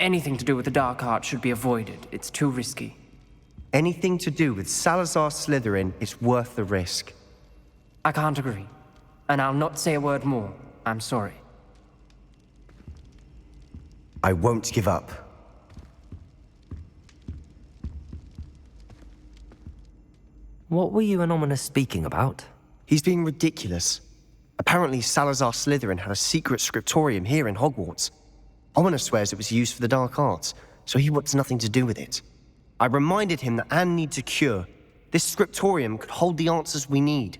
Anything to do with the dark arts should be avoided. It's too risky. Anything to do with Salazar Slytherin is worth the risk. I can't agree. And I'll not say a word more. I'm sorry. I won't give up. What were you and Ominous speaking about? He's being ridiculous. Apparently Salazar Slytherin had a secret scriptorium here in Hogwarts. Ominous swears it was used for the dark arts, so he wants nothing to do with it. I reminded him that Anne needs a cure. This scriptorium could hold the answers we need.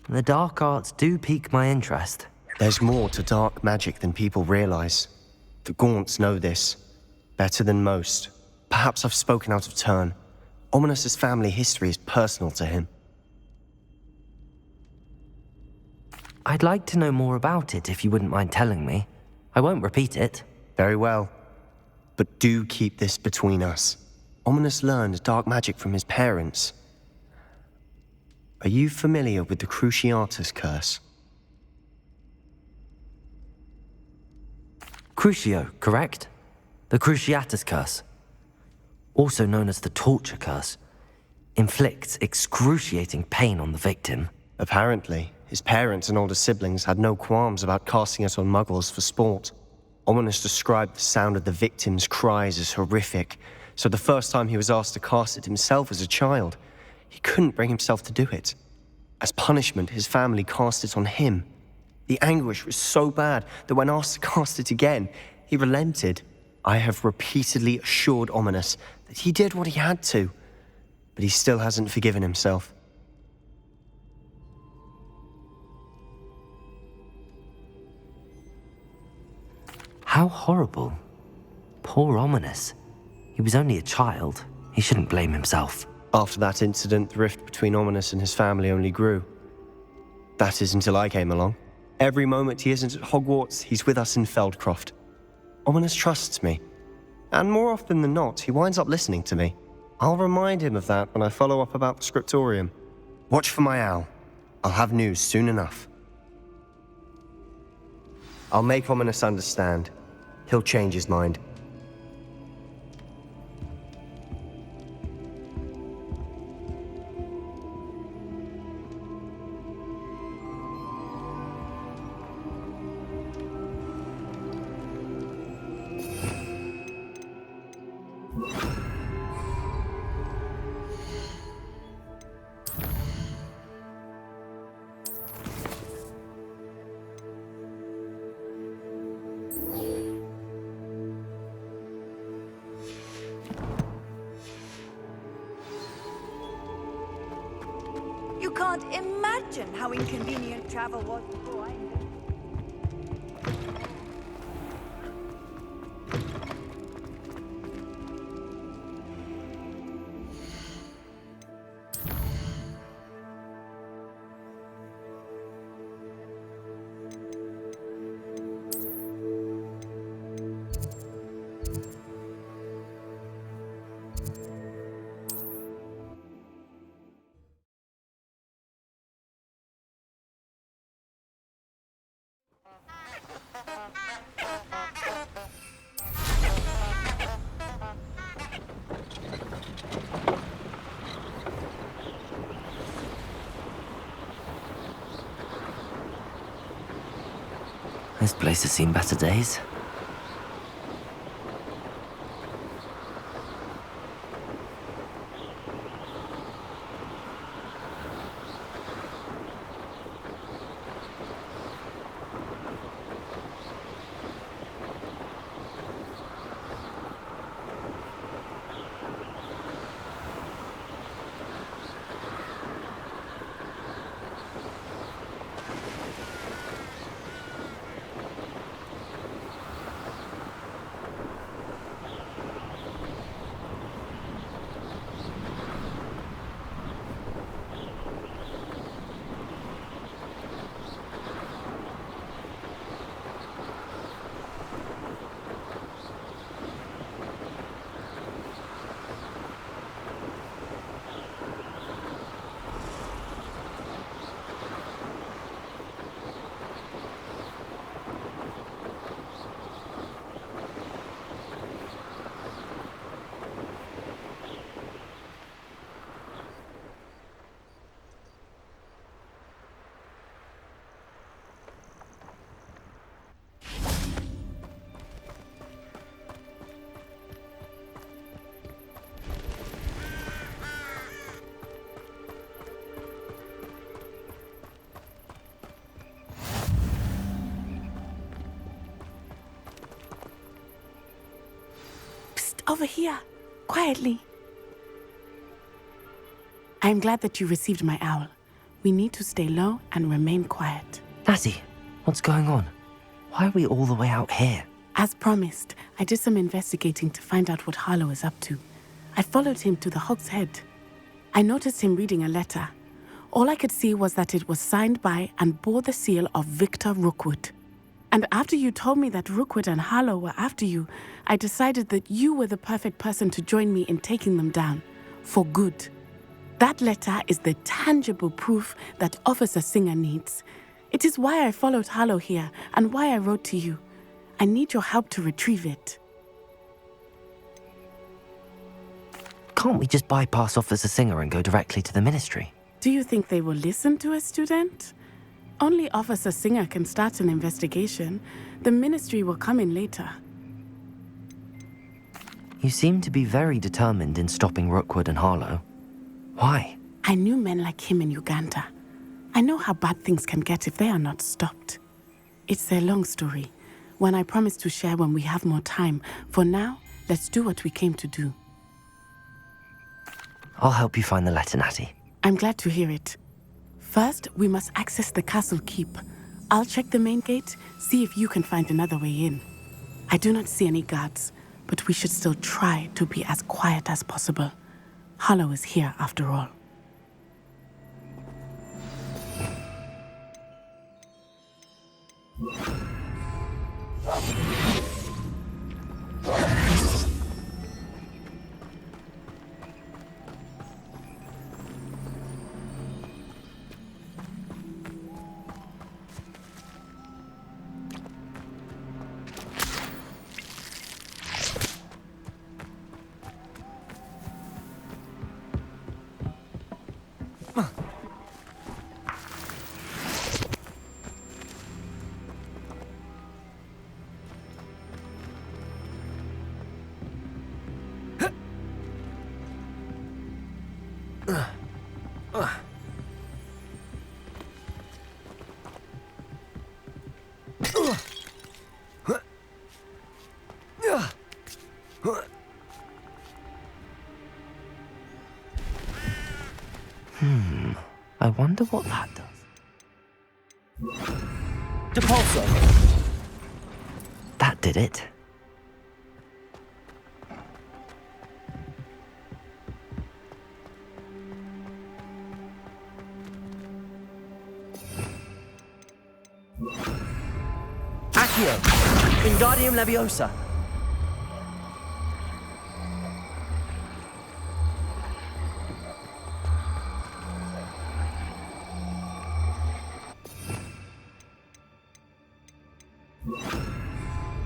The dark arts do pique my interest. There's more to dark magic than people realize. The Gaunts know this, better than most. Perhaps I've spoken out of turn. Ominous's family history is personal to him. I'd like to know more about it if you wouldn't mind telling me. I won't repeat it. Very well. But do keep this between us. Ominous learned dark magic from his parents. Are you familiar with the Cruciatus curse? Crucio, correct? The Cruciatus curse, also known as the torture curse, inflicts excruciating pain on the victim. Apparently, his parents and older siblings had no qualms about casting it on muggles for sport. Ominous described the sound of the victim's cries as horrific, so the first time he was asked to cast it himself as a child, he couldn't bring himself to do it. As punishment, his family cast it on him. The anguish was so bad that when asked to cast it again, he relented. I have repeatedly assured Ominous that he did what he had to, but he still hasn't forgiven himself. How horrible. Poor Ominous. He was only a child. He shouldn't blame himself. After that incident, the rift between Ominous and his family only grew. That is until I came along. Every moment he isn't at Hogwarts, he's with us in Feldcroft. Ominous trusts me. And more often than not, he winds up listening to me. I'll remind him of that when I follow up about the scriptorium. Watch for my owl. I'll have news soon enough. I'll make Ominous understand. He'll change his mind. You can't imagine how inconvenient travel was before I... This place has seen better days. Over here, quietly. I am glad that you received my owl. We need to stay low and remain quiet. Natty, what's going on? Why are we all the way out here? As promised, I did some investigating to find out what Harlow is up to. I followed him to the Hog's Head. I noticed him reading a letter. All I could see was that it was signed by and bore the seal of Victor Rookwood. And after you told me that Rookwood and Harlow were after you, I decided that you were the perfect person to join me in taking them down. For good. That letter is the tangible proof that Officer Singer needs. It is why I followed Harlow here and why I wrote to you. I need your help to retrieve it. Can't we just bypass Officer Singer and go directly to the Ministry? Do you think they will listen to a student? Only Officer Singer can start an investigation. The Ministry will come in later. You seem to be very determined in stopping Rookwood and Harlow. Why? I knew men like him in Uganda. I know how bad things can get if they are not stopped. It's a long story, one I promise to share when we have more time. For now, let's do what we came to do. I'll help you find the letter, Natty. I'm glad to hear it. First, we must access the castle keep. I'll check the main gate, see if you can find another way in. I do not see any guards, but we should still try to be as quiet as possible. Harlow is here after all. I wonder what that does. Depulso! That did it. Accio! Wingardium Leviosa!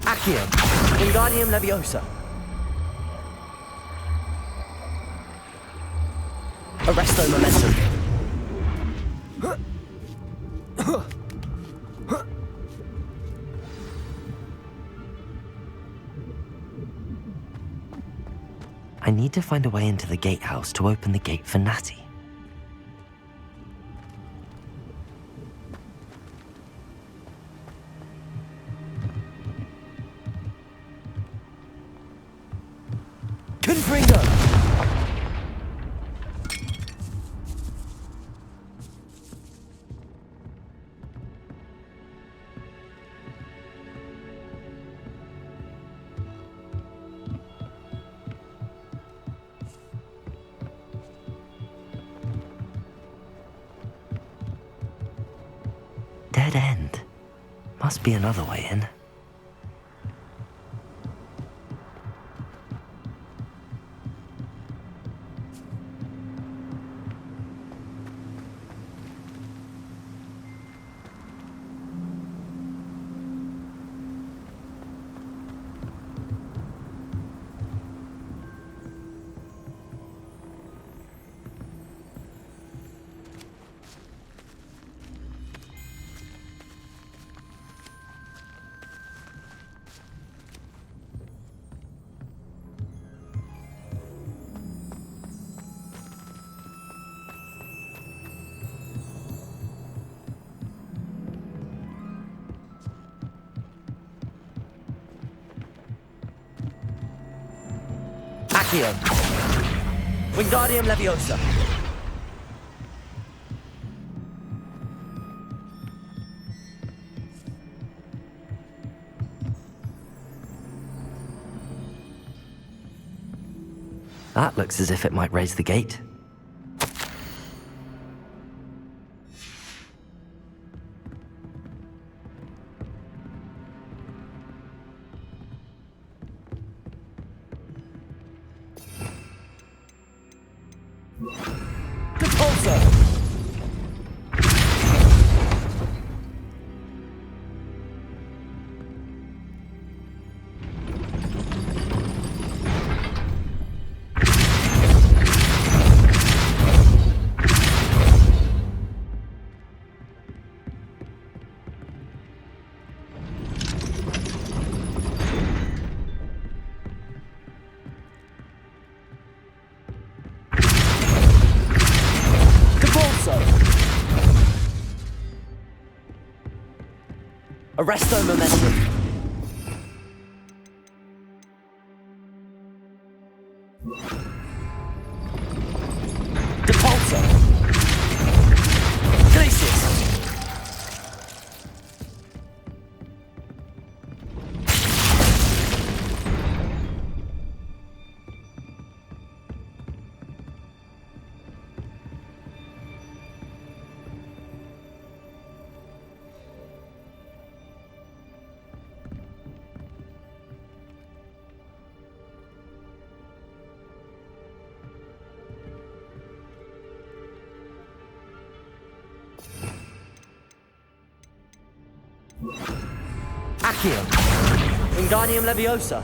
Accio! Wingardium Leviosa! Arresto Momentum! I need to find a way into the gatehouse to open the gate for Natty. Confringo! Dead end. Must be another way in. Accio. Wingardium Leviosa. That looks as if it might raise the gate. Arresto Momentum. Depulso. Glacius. Accio. Wingardium Leviosa.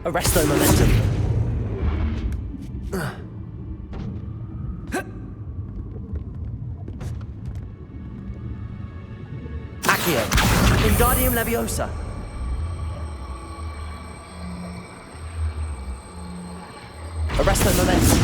Arresto Momentum. Accio. Wingardium Leviosa. Arresto Momentum.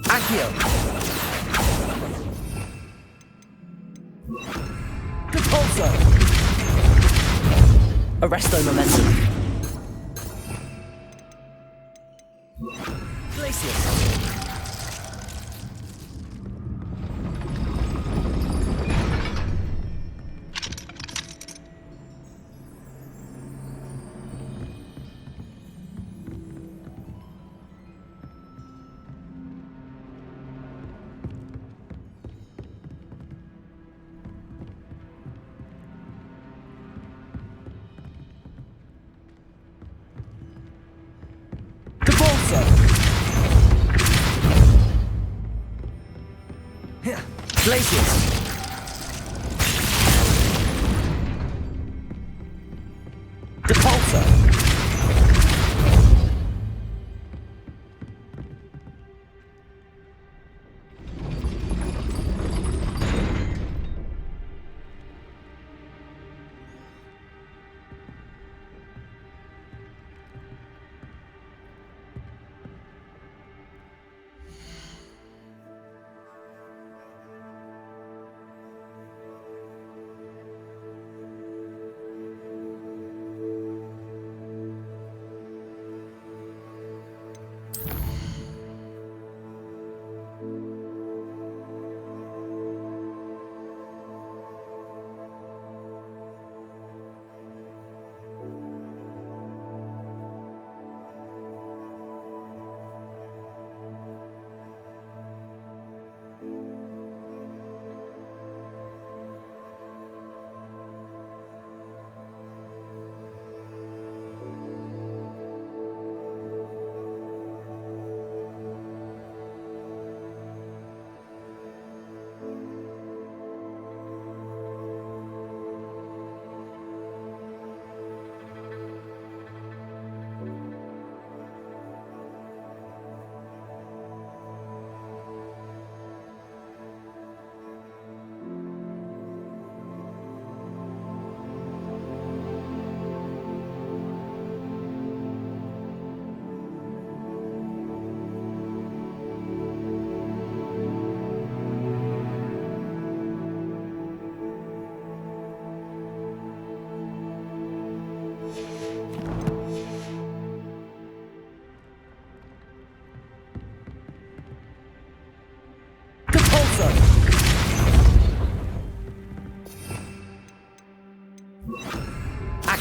Accio. Depulso. Arresto Momentum. Glacius. Glacius. Depulso.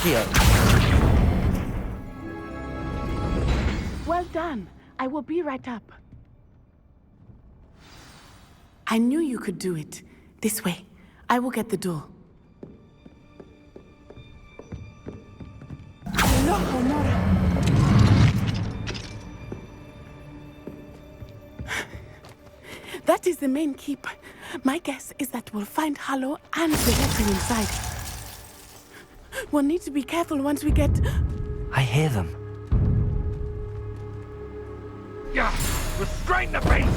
Accio! Well done. I will be right up. I knew you could do it. This way. I will get the door. Loco, Nora. That is the main keep. My guess is that we'll find Harlow and the letter inside. We'll need to be careful once we get... I hear them. Yeah, restrain the beast!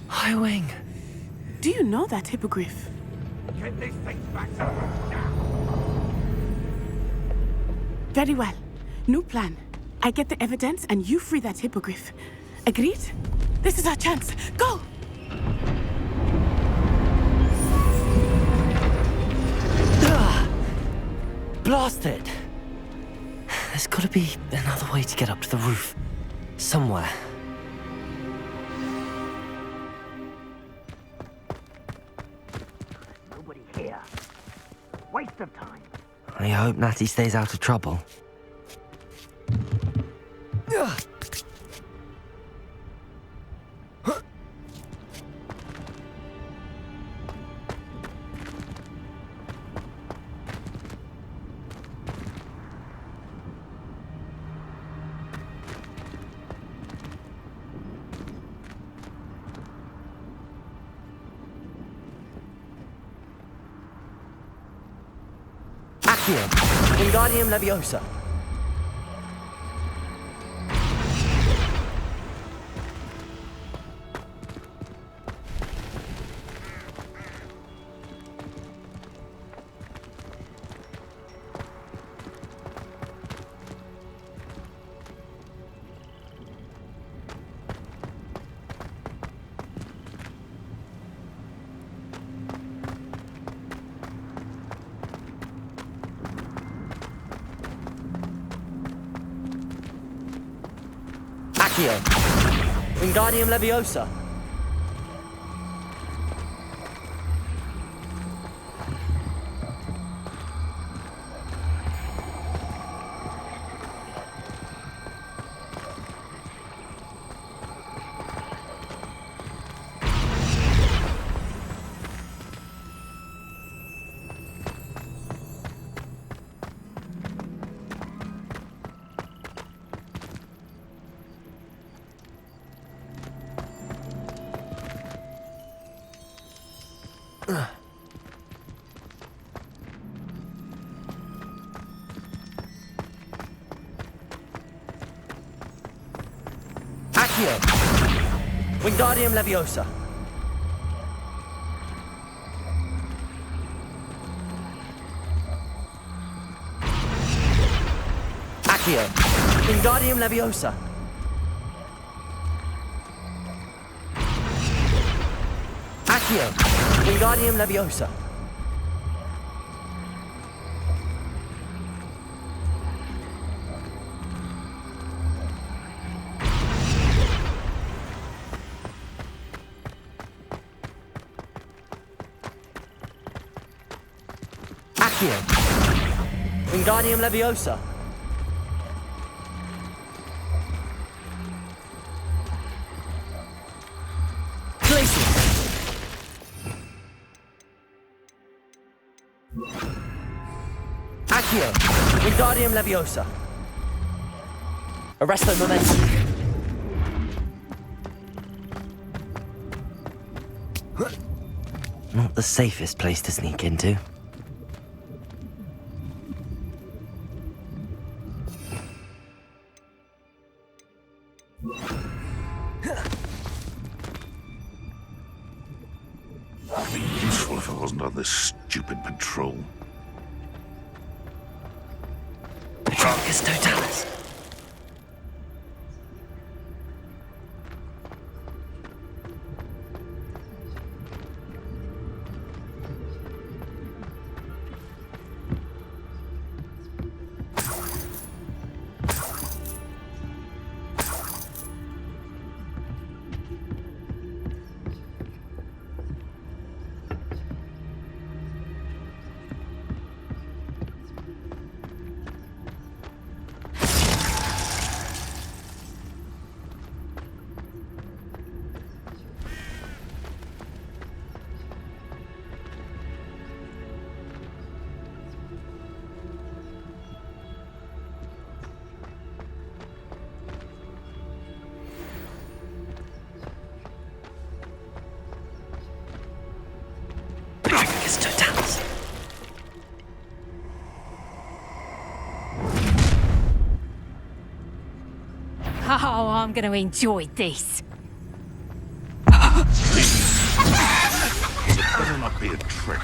Highwing! Do you know that hippogriff? Get these things back to now! Very well. New plan. I get the evidence and you free that hippogriff. Agreed? This is our chance. Go! Blast it! There's gotta be another way to get up to the roof. Somewhere. Nobody here. Waste of time. I hope Natty stays out of trouble. Accio! Wingardium Leviosa! Accio! Wingardium Leviosa! Accio! Wingardium Leviosa! Accio! Wingardium Leviosa! Accio! Wingardium Leviosa! Accio! Wingardium Leviosa! Glacius! Accio! Wingardium Leviosa! Arresto Momentum! Not the safest place to sneak into. I'd be useful if I wasn't on this stupid patrol. Petrarchus Totalis! Oh, I'm going to enjoy this. It better not be a trick.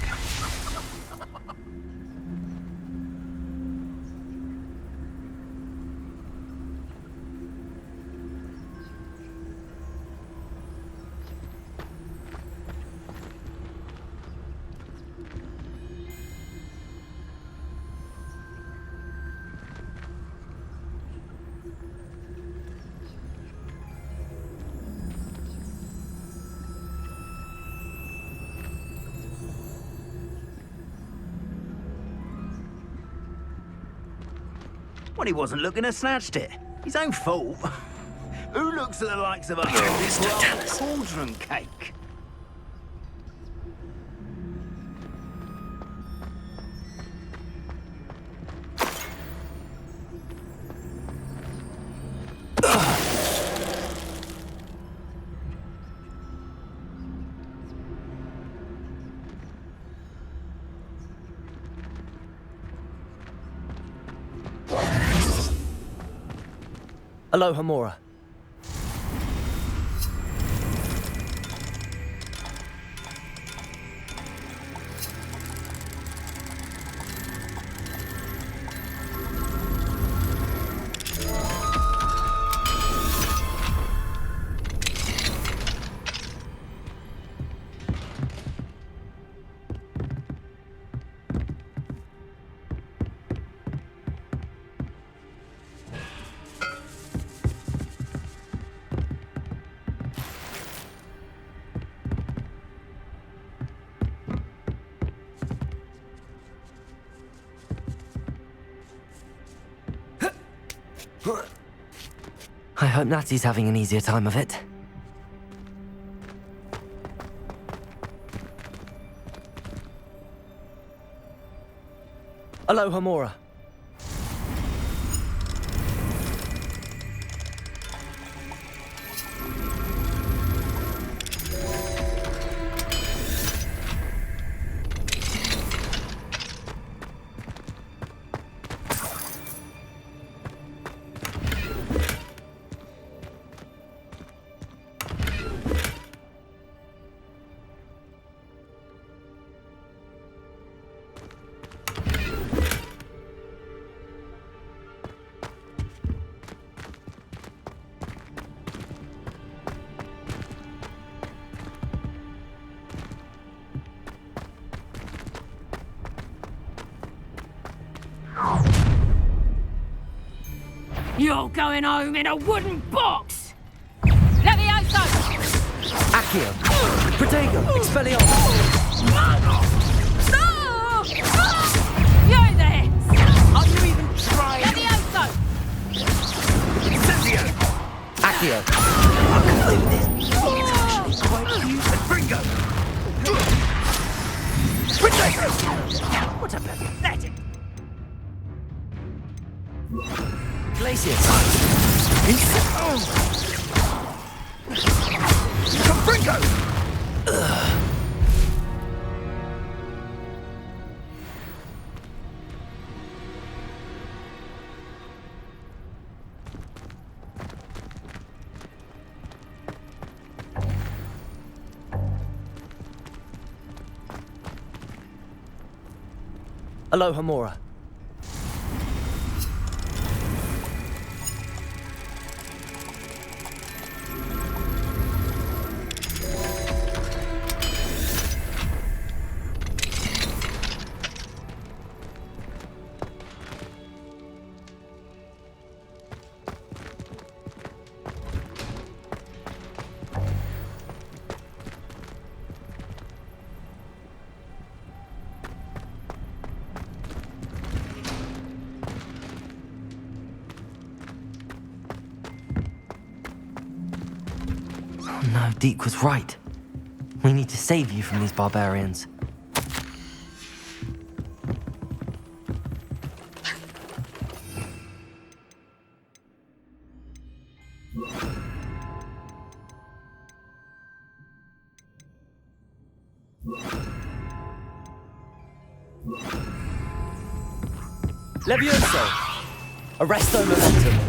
Well, he wasn't looking to snatched it. His own fault. Who looks at the likes of us with this cauldron cake? Aloha, Mora. I hope Natty's having an easier time of it. Aloha, Mora. You're going home in a wooden box! Levioso! Accio! Protego! Expelliarmus! No! You're there! Are you even trying? Levioso! Incendio! Accio! I can do this. It's actually quite cute. Fringo! Protego! What a pathetic... Glacius! Fringo! Aloha, Mora. No, Deke was right. We need to save you from these barbarians. Levioso! Arresto momentum!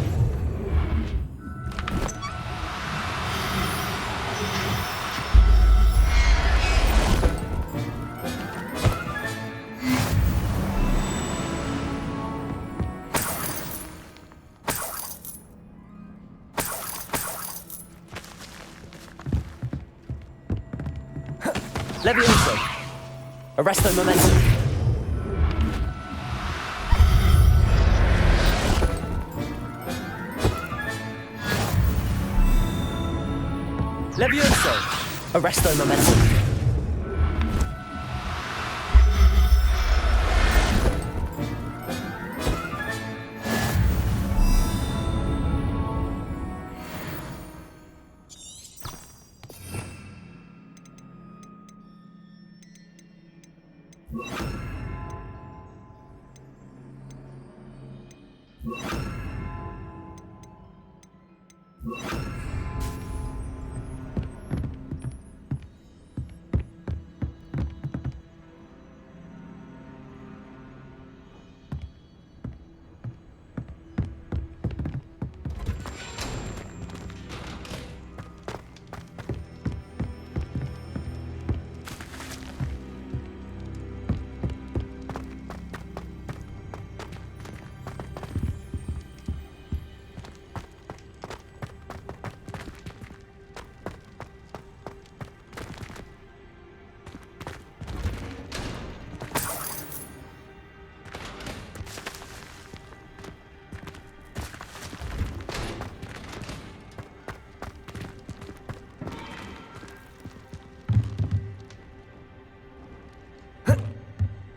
Levioso! Arresto momentum! Levioso! Arresto momentum!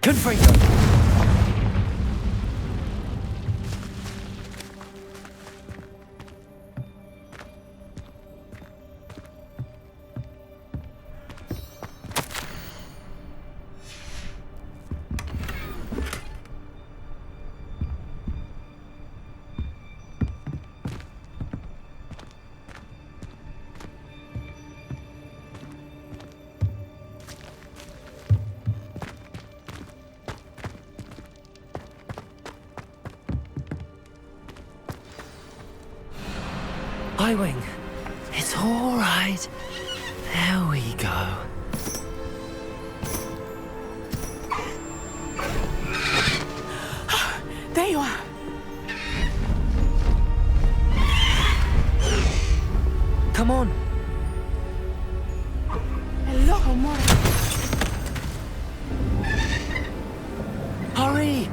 Confringo! Highwing. It's all right. There we go. There you are. Come on. Hello, Homora. Hurry!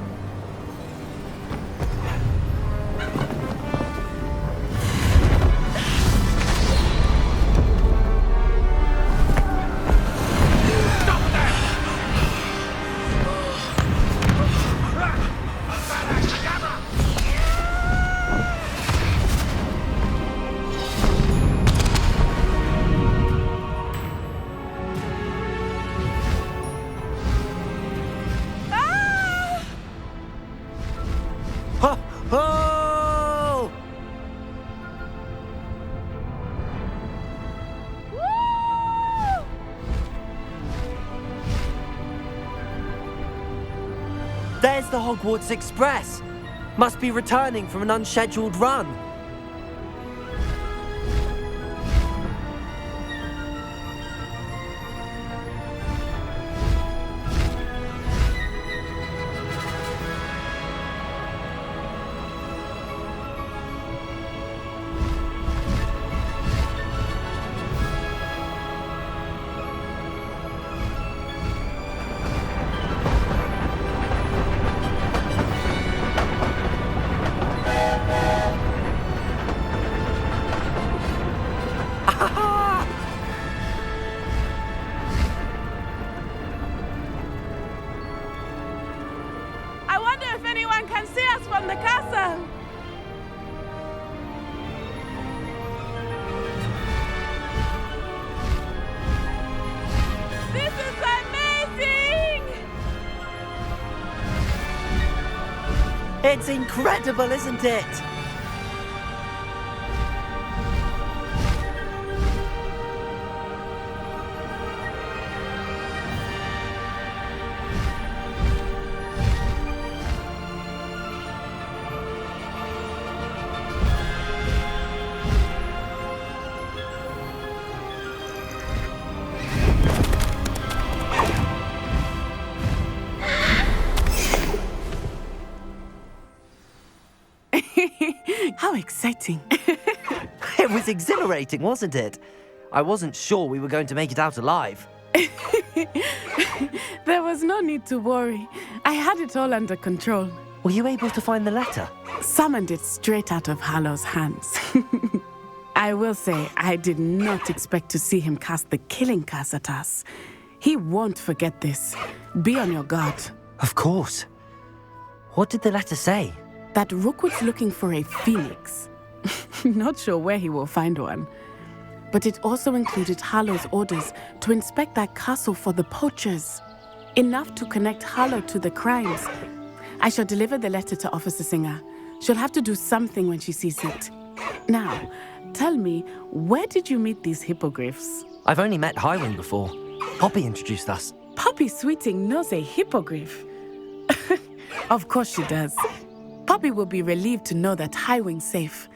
Oh! There's the Hogwarts Express. Must be returning from an unscheduled run. I wonder if anyone can see us from the castle. This is amazing! It's incredible, isn't it? How exciting. It was exhilarating, wasn't it? I wasn't sure we were going to make it out alive. There was no need to worry. I had it all under control. Were you able to find the letter? Summoned it straight out of Harlow's hands. I will say, I did not expect to see him cast the killing curse at us. He won't forget this. Be on your guard. Of course. What did the letter say? That Rookwood's looking for a phoenix. Not sure where he will find one. But it also included Harlow's orders to inspect that castle for the poachers. Enough to connect Harlow to the crimes. I shall deliver the letter to Officer Singer. She'll have to do something when she sees it. Now, tell me, where did you meet these hippogriffs? I've only met Highwing before. Poppy introduced us. Poppy Sweeting knows a hippogriff. Of course she does. Poppy will be relieved to know that Highwing's safe.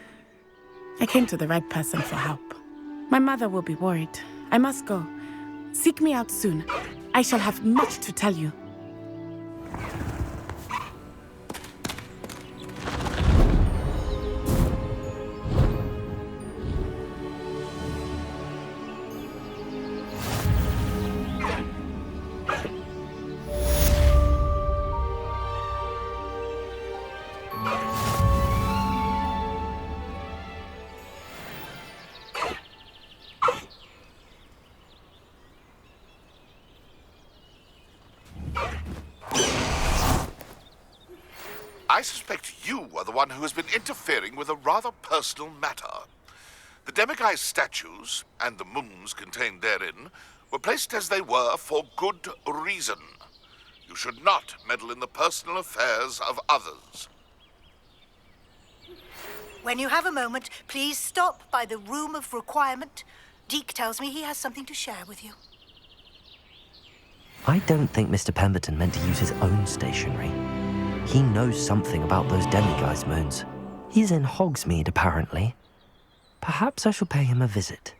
I came to the right person for help. My mother will be worried. I must go. Seek me out soon. I shall have much to tell you. I suspect you are the one who has been interfering with a rather personal matter. The demiguise statues, and the moons contained therein, were placed as they were for good reason. You should not meddle in the personal affairs of others. When you have a moment, please stop by the Room of Requirement. Deke tells me he has something to share with you. I don't think Mr. Pemberton meant to use his own stationery. He knows something about those demiguise moons. He's in Hogsmeade, apparently. Perhaps I shall pay him a visit.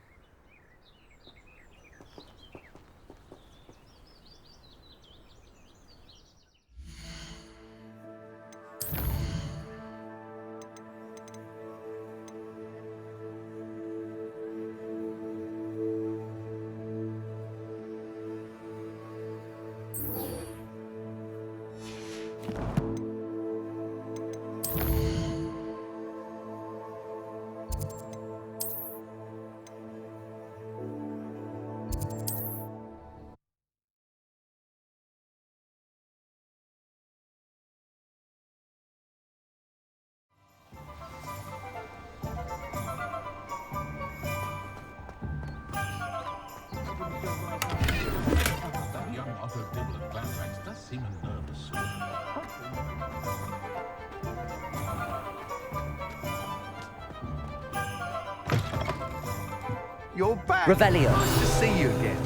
You're back! Revelio. Nice to see you again.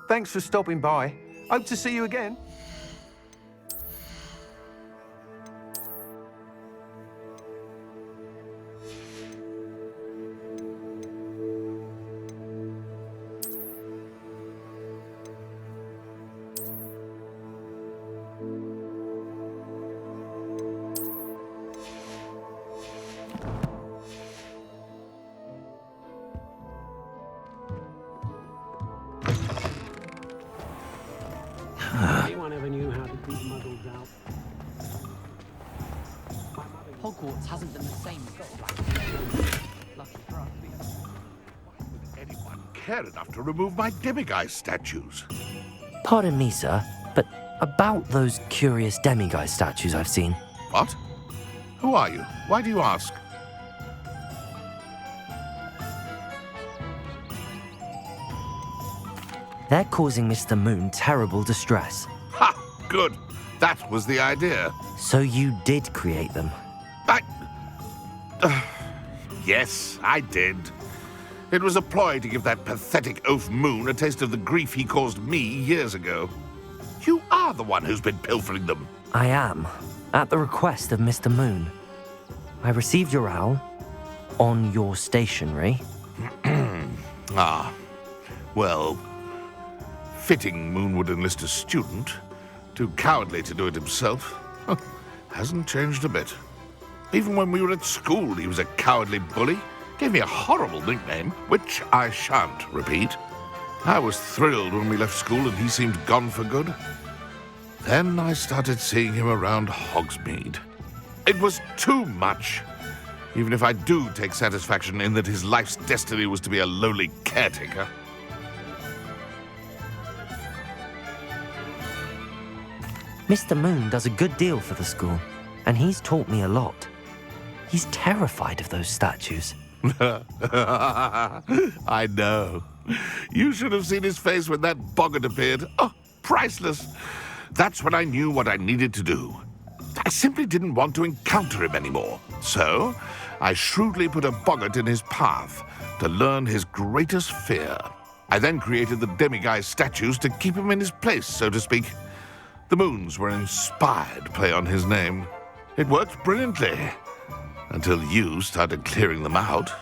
Thanks for stopping by. Hope to see you again. Anyone ever knew how to keep muggles out? Hogwarts hasn't been the same. Lucky for us. Would anyone care enough to remove my demiguise statues? Pardon me, sir, but about those curious demiguise statues I've seen. What? Who are you? Why do you ask? They're causing Mr. Moon terrible distress. Ha! Good. That was the idea. So you did create them? Yes, I did. It was a ploy to give that pathetic oaf Moon a taste of the grief he caused me years ago. You are the one who's been pilfering them. I am, at the request of Mr. Moon. I received your owl on your stationery. Ah, well, fitting Moon would enlist a student. Too cowardly to do it himself. Hasn't changed a bit. Even when we were at school, he was a cowardly bully. Gave me a horrible nickname, which I shan't repeat. I was thrilled when we left school and he seemed gone for good. Then I started seeing him around Hogsmeade. It was too much. Even if I do take satisfaction in that his life's destiny was to be a lowly caretaker. Mr. Moon does a good deal for the school, and he's taught me a lot. He's terrified of those statues. I know. You should have seen his face when that boggart appeared. Oh, priceless. That's when I knew what I needed to do. I simply didn't want to encounter him anymore. So, I shrewdly put a boggart in his path to learn his greatest fear. I then created the demiguise statues to keep him in his place, so to speak. The moons were an inspired play on his name. It worked brilliantly. Until you started clearing them out.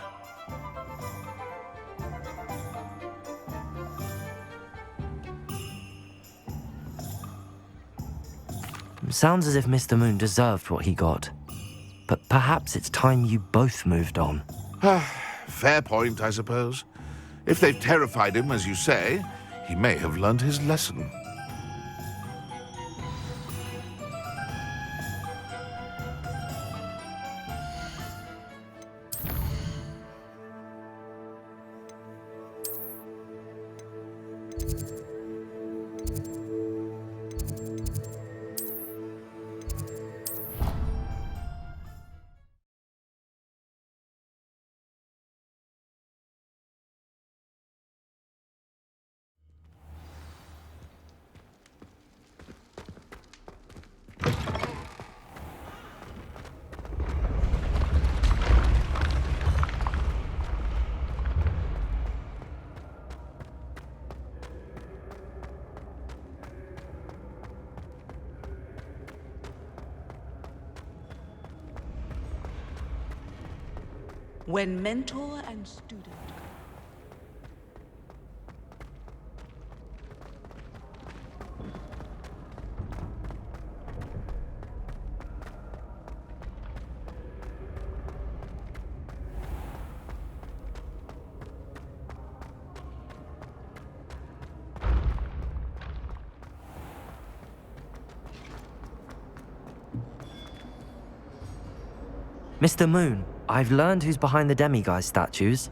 Sounds as if Mr. Moon deserved what he got. But perhaps it's time you both moved on. Fair point, I suppose. If they've terrified him, as you say, he may have learned his lesson. When mentor and student. Mr. Moon, I've learned who's behind the demiguise statues.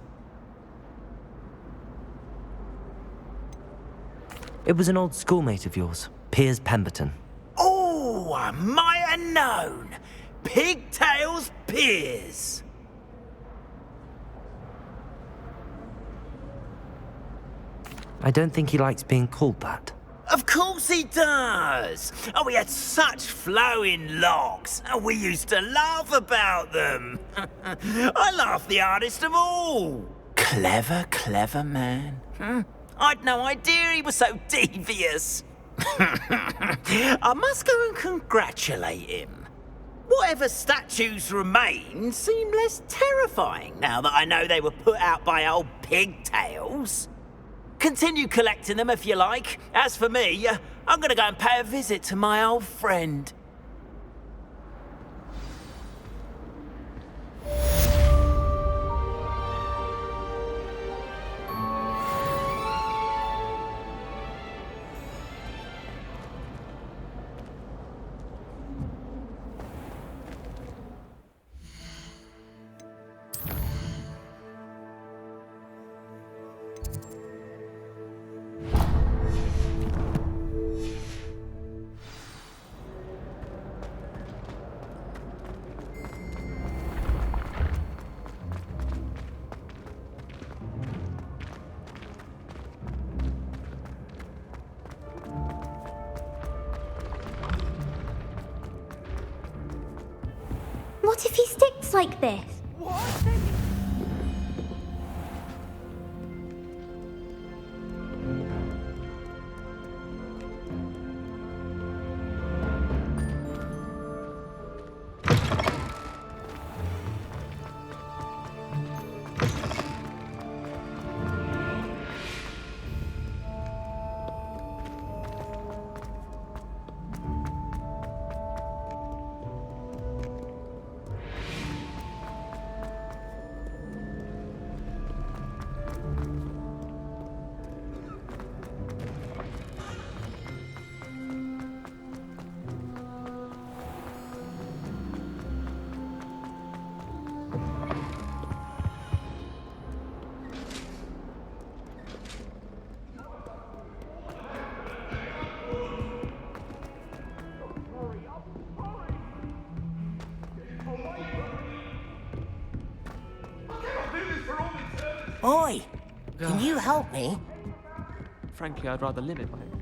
It was an old schoolmate of yours, Piers Pemberton. Oh, I might have known. Pigtails Piers. I don't think he likes being called that. Of course he does. Oh, he had such flowing locks, and we used to laugh about them. I laughed the hardest of all. Clever, clever man. I'd no idea he was so devious. I must go and congratulate him. Whatever statues remain seem less terrifying now that I know they were put out by old pigtails. Continue collecting them if you like. As for me, I'm gonna go and pay a visit to my old friend. What if he sticks like this? Oi! Can you help me? Frankly, I'd rather limit my expense.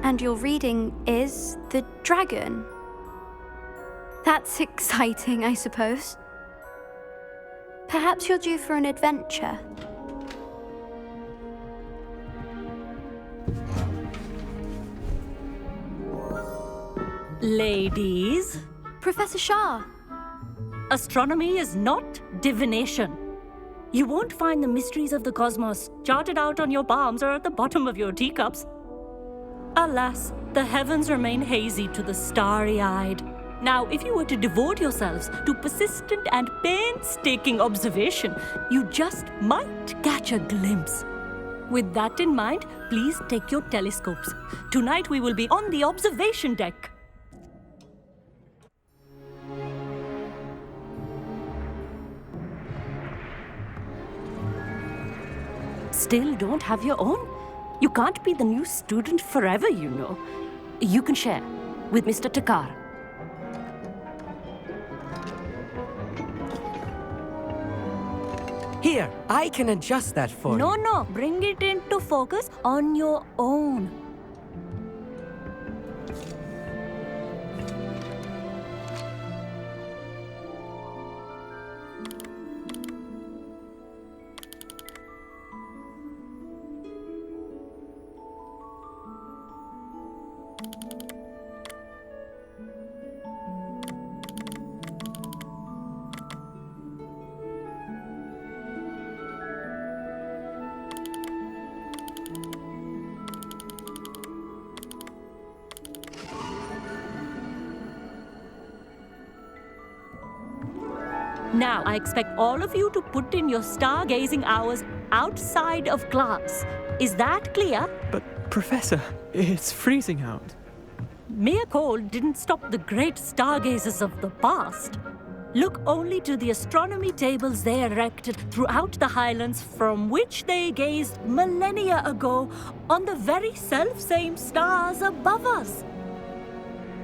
And your reading is the dragon. That's exciting, I suppose. Perhaps you're due for an adventure. Ladies. Professor Shah. Astronomy is not divination. You won't find the mysteries of the cosmos charted out on your palms or at the bottom of your teacups. Alas, the heavens remain hazy to the starry-eyed. Now, if you were to devote yourselves to persistent and painstaking observation, you just might catch a glimpse. With that in mind, please take your telescopes. Tonight we will be on the observation deck. Still don't have your own? You can't be the new student forever, you know. You can share with Mr. Takar. Here, I can adjust that for you. No, bring it into focus on your own. Now, I expect all of you to put in your stargazing hours outside of class. Is that clear? But, Professor, it's freezing out. Mere cold didn't stop the great stargazers of the past. Look only to the astronomy tables they erected throughout the highlands from which they gazed millennia ago on the very self-same stars above us.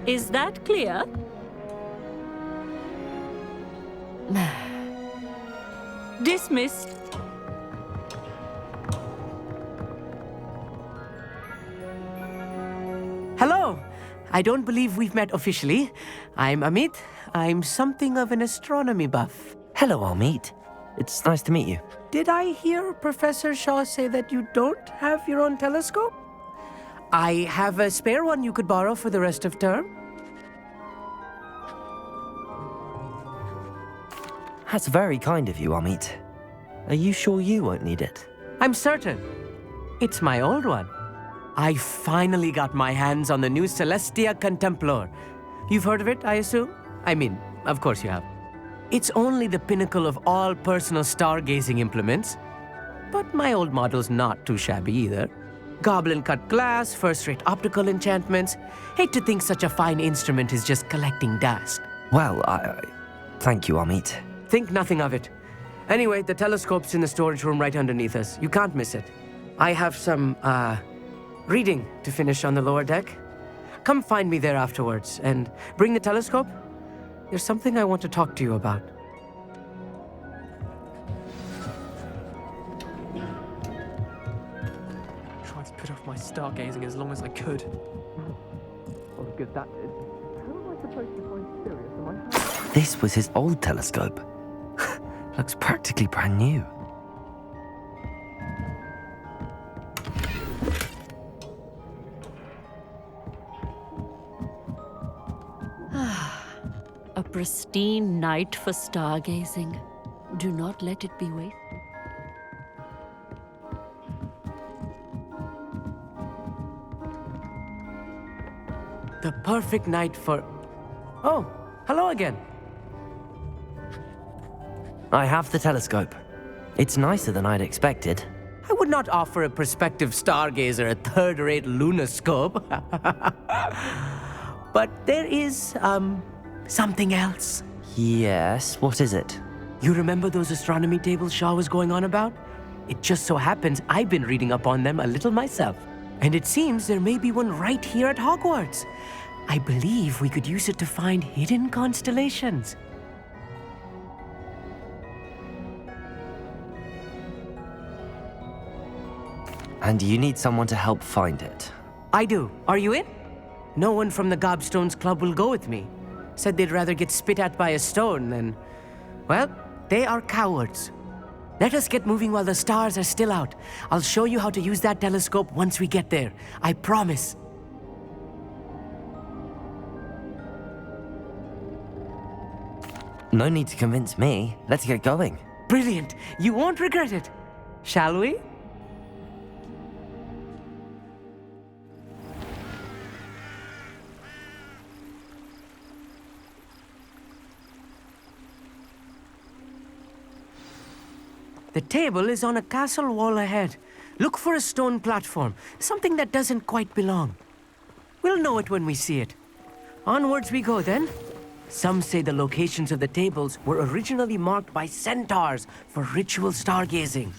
Is that clear? Dismissed. Hello. I don't believe we've met officially. I'm Amit. I'm something of an astronomy buff. Hello, Amit. It's nice to meet you. Did I hear Professor Shaw say that you don't have your own telescope? I have a spare one you could borrow for the rest of term. That's very kind of you, Amit. Are you sure you won't need it? I'm certain. It's my old one. I finally got my hands on the new Celestia Contemplar. You've heard of it, I assume? I mean, of course you have. It's only the pinnacle of all personal stargazing implements. But my old model's not too shabby either. Goblin-cut glass, first-rate optical enchantments. Hate to think such a fine instrument is just collecting dust. Well, thank you, Amit. Think nothing of it. Anyway, the telescope's in the storage room right underneath us. You can't miss it. I have some, reading to finish on the lower deck. Come find me there afterwards, and bring the telescope. There's something I want to talk to you about. Tried to put off my stargazing as long as I could. What good that did. How am I supposed to find Sirius? Am I... This was his old telescope. Looks practically brand new. A pristine night for stargazing. Do not let it be wasted. The perfect night for... Oh, hello again. I have the telescope. It's nicer than I'd expected. I would not offer a prospective stargazer a third-rate lunoscope. But there is, something else. Yes, what is it? You remember those astronomy tables Shaw was going on about? It just so happens I've been reading up on them a little myself. And it seems there may be one right here at Hogwarts. I believe we could use it to find hidden constellations. And you need someone to help find it. I do. Are you in? No one from the Gobstones Club will go with me. Said they'd rather get spit at by a stone than... Well, they are cowards. Let us get moving while the stars are still out. I'll show you how to use that telescope once we get there. I promise. No need to convince me. Let's get going. Brilliant. You won't regret it. Shall we? The table is on a castle wall ahead. Look for a stone platform, something that doesn't quite belong. We'll know it when we see it. Onwards we go then. Some say the locations of the tables were originally marked by centaurs for ritual stargazing.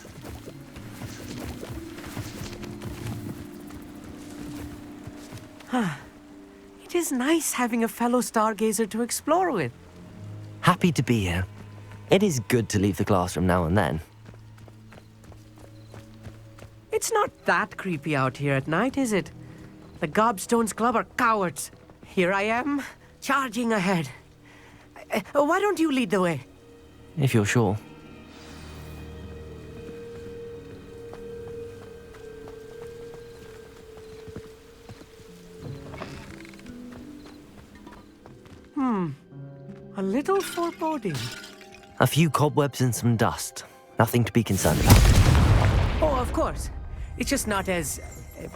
It is nice having a fellow stargazer to explore with. Happy to be here. It is good to leave the classroom now and then. It's not that creepy out here at night, is it? The Gobstones Club are cowards. Here I am, charging ahead. Why don't you lead the way? If you're sure. A little foreboding. A few cobwebs and some dust. Nothing to be concerned about. Oh, of course. It's just not as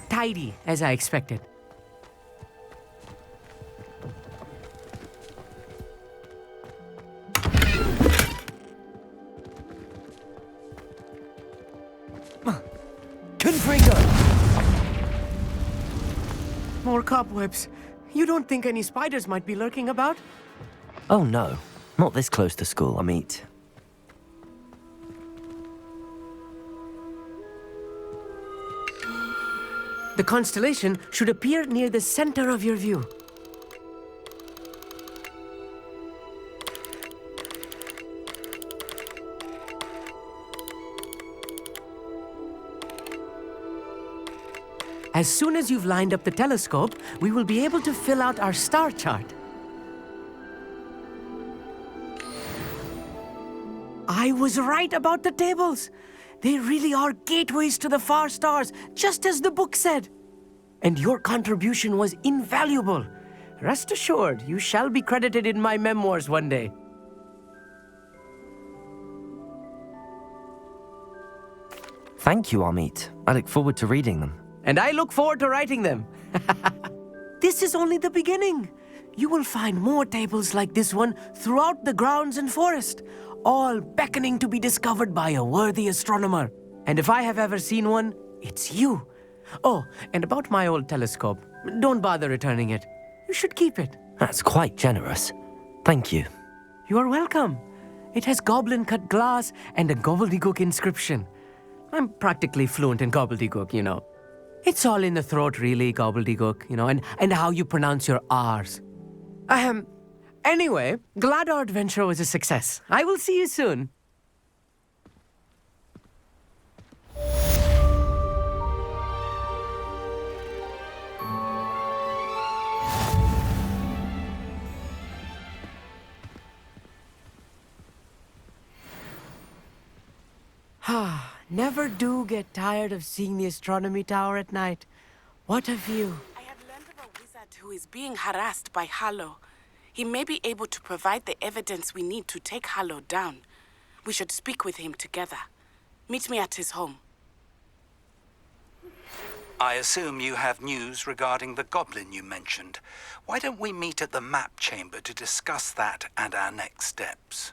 tidy as I expected. Confringo! More cobwebs. You don't think any spiders might be lurking about? Oh no, not this close to school, Amit. The constellation should appear near the center of your view. As soon as you've lined up the telescope, we will be able to fill out our star chart. I was right about the tables. They really are gateways to the far stars, just as the book said. And your contribution was invaluable. Rest assured, you shall be credited in my memoirs one day. Thank you, Amit. I look forward to reading them. And I look forward to writing them. This is only the beginning. you will find more tables like this one throughout the grounds and forest, all beckoning to be discovered by a worthy astronomer. And if I have ever seen one, it's you. Oh, and about my old telescope, don't bother returning it. You should keep it. That's quite generous. Thank you. You are welcome. It has goblin-cut glass and a gobbledygook inscription. I'm practically fluent in gobbledygook, you know. It's all in the throat, really, gobbledygook, you know, and how you pronounce your R's. Anyway, glad our adventure was a success. I will see you soon. Never do get tired of seeing the astronomy tower at night. What a view. I have learned of a wizard who is being harassed by Harlow. He may be able to provide the evidence we need to take Harlow down. We should speak with him together. Meet me at his home. I assume you have news regarding the goblin you mentioned. Why don't we meet at the map chamber to discuss that and our next steps?